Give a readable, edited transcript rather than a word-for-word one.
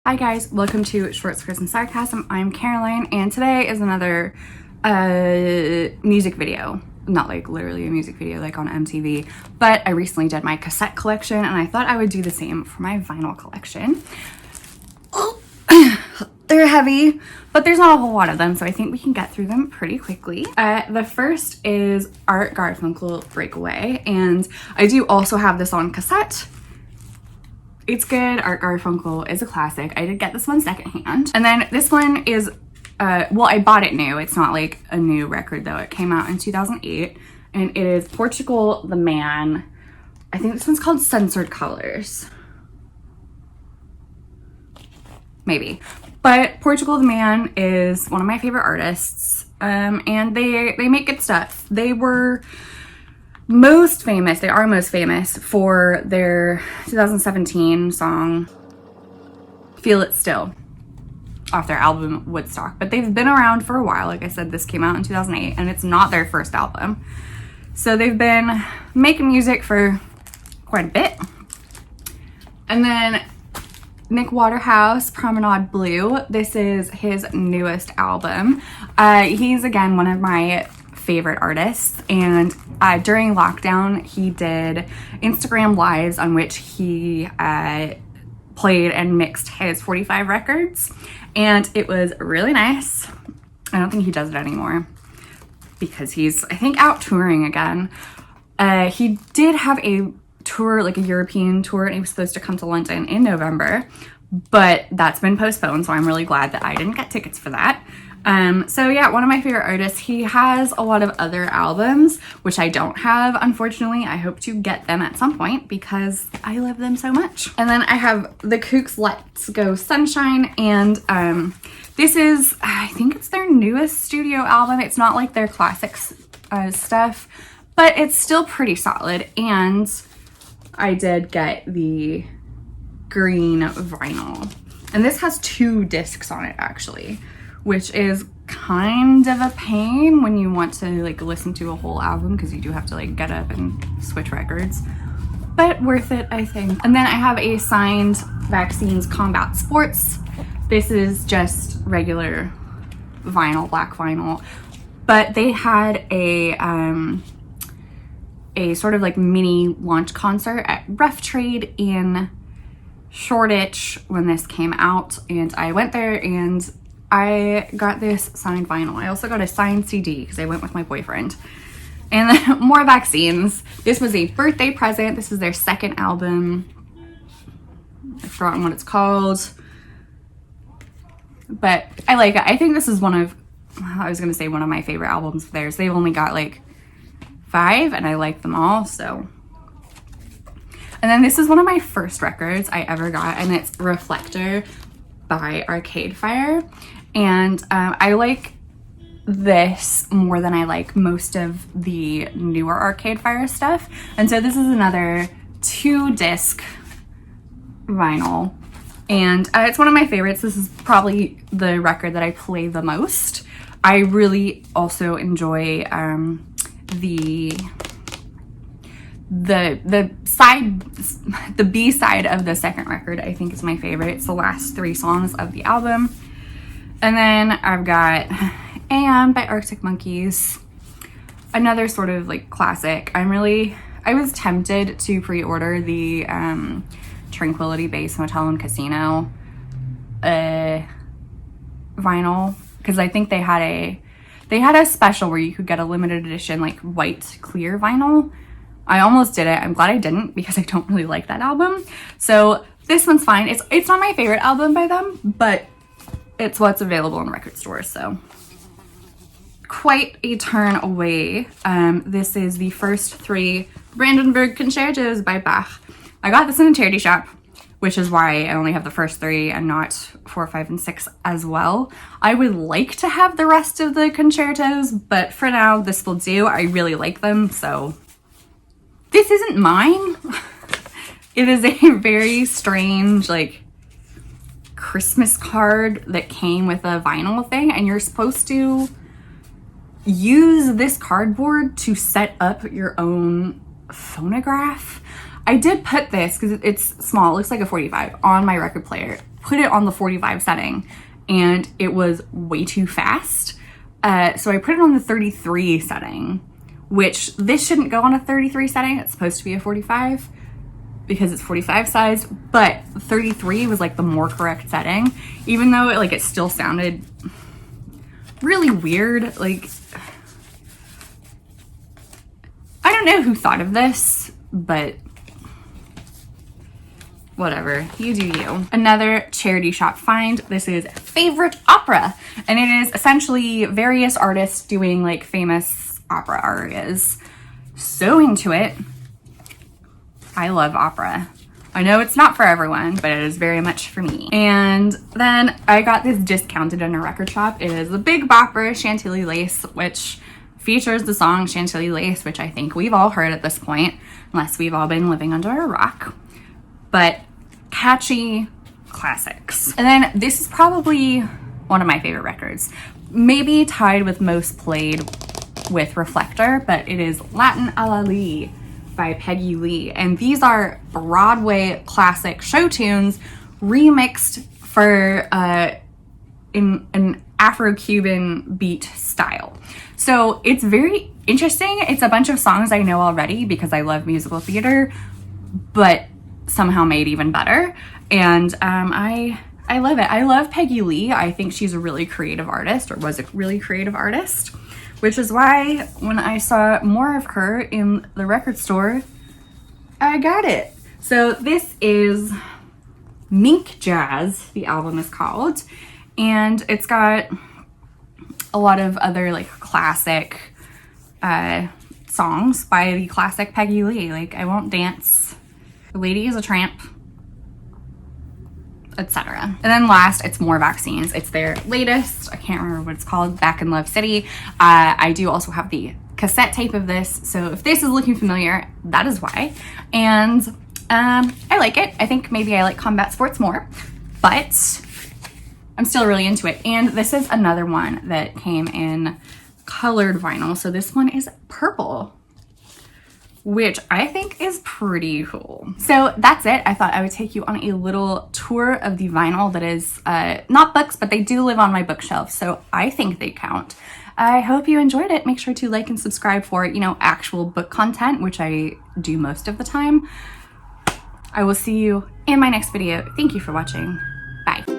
Hi guys, welcome to Short Skirts and Sarcasm. I'm Caroline, and today is another music video. Not like literally a music video like on MTV, but I recently did my cassette collection and I thought I would do the same for my vinyl collection. Oh, they're heavy, but there's not a whole lot of them, so I think we can get through them pretty quickly. The first is Art Garfunkel Breakaway, and I do also have this on cassette. It's good. Art Garfunkel is a classic. I did get this one secondhand. And then this one is, well, I bought it new. It's not like a new record though. It came out in 2008 and it is Portugal the Man. I think this one's called Censored Colors. Maybe. But Portugal the Man is one of my favorite artists. And they make good stuff. They are most famous for their 2017 song Feel It Still off their album Woodstock, but they've been around for a while. Like I said, this came out in 2008 and it's not their first album, so they've been making music for quite a bit. And then Nick Waterhouse, Promenade Blue. This is his newest album. He's again one of my favorite artists, and during lockdown he did Instagram lives on which he played and mixed his 45 records, and it was really nice. I don't think he does it anymore because he's, I think, out touring again. He did have a tour, like a European tour, and he was supposed to come to London in November, but that's been postponed, so I'm really glad that I didn't get tickets for that. So yeah, one of my favorite artists. He has a lot of other albums, which I don't have, unfortunately. I hope to get them at some point because I love them so much. And then I have the Kooks Let's Go Sunshine, and this is, I think it's their newest studio album. It's not like their classics stuff, but it's still pretty solid. And I did get the green vinyl, and this has 2 discs on it actually, which is kind of a pain when you want to like listen to a whole album because you do have to like get up and switch records, but worth it, I think. And then I have a signed Vaccines Combat Sports. This is just regular vinyl, black vinyl, but they had a sort of like mini launch concert at Rough Trade in Shoreditch when this came out, and I went there and I got this signed vinyl. I also got a signed CD because I went with my boyfriend. And then more Vaccines. This was a birthday present. This is their second album. I've forgotten what it's called, but I like it. I think this is one of my favorite albums of theirs. They've only got like 5 and I like them all, so. And then this is one of my first records I ever got, and it's Reflector by Arcade Fire. And I like this more than I like most of the newer Arcade Fire stuff. And so this is another 2-disc vinyl, and it's one of my favorites. This is probably the record that I play the most. I really also enjoy the B side of the second record. I think is my favorite. It's the last 3 songs of the album. And then I've got Am by Arctic Monkeys, another sort of like classic. I was tempted to pre-order the Tranquility Base Motel and Casino vinyl because I think they had a special where you could get a limited edition like white clear vinyl. I almost did it. I'm glad I didn't because I don't really like that album. So this one's fine. It's not my favorite album by them, but it's what's available in record stores, so. Quite a turn away. This is the first 3 Brandenburg Concertos by Bach. I got this in a charity shop, which is why I only have the first 3 and not 4, 5, and 6 as well. I would like to have the rest of the concertos, but for now, this will do. I really like them, so. This isn't mine. It is a very strange, like, Christmas card that came with a vinyl thing, and you're supposed to use this cardboard to set up your own phonograph. I did put this, because it's small, it looks like a 45, on my record player. Put it on the 45 setting, and it was way too fast. So I put it on the 33 setting, which this shouldn't go on a 33 setting. It's supposed to be a 45 because it's 45 size, but 33 was like the more correct setting, even though it still sounded really weird. Like, I don't know who thought of this, but whatever, you do you. Another charity shop find. This is Favorite Opera, and it is essentially various artists doing like famous opera arias. So into it. I love opera. I know it's not for everyone, but it is very much for me. And then I got this discounted in a record shop. It is the Big Bopper Chantilly Lace, which features the song Chantilly Lace, which I think we've all heard at this point, unless we've all been living under a rock. But catchy classics. And then this is probably one of my favorite records, maybe tied with most played with Reflector, but it is Latin a la Lee by Peggy Lee. And these are Broadway classic show tunes remixed for in an Afro-Cuban beat style. So it's very interesting. It's a bunch of songs I know already because I love musical theater, but somehow made even better. And I love it. I love Peggy Lee. I think she's a really creative artist, or was a really creative artist, which is why when I saw more of her in the record store, I got it. So this is Mink Jazz, the album is called, and it's got a lot of other like classic songs by the classic Peggy Lee, like I Won't Dance, The Lady is a Tramp, etc. And then last, it's More Vaccines. It's their latest, I can't remember what it's called, Back in Love City. I do also have the cassette tape of this, so if this is looking familiar, that is why. And I like it. I think maybe I like combat sports more, but I'm still really into it. And this is another one that came in colored vinyl. So this one is purple, which I think is pretty cool. So that's it. I thought I would take you on a little tour of the vinyl that is not books, but they do live on my bookshelf, so I think they count. I hope you enjoyed it. Make sure to like and subscribe for, actual book content, which I do most of the time. I will see you in my next video. Thank you for watching. Bye.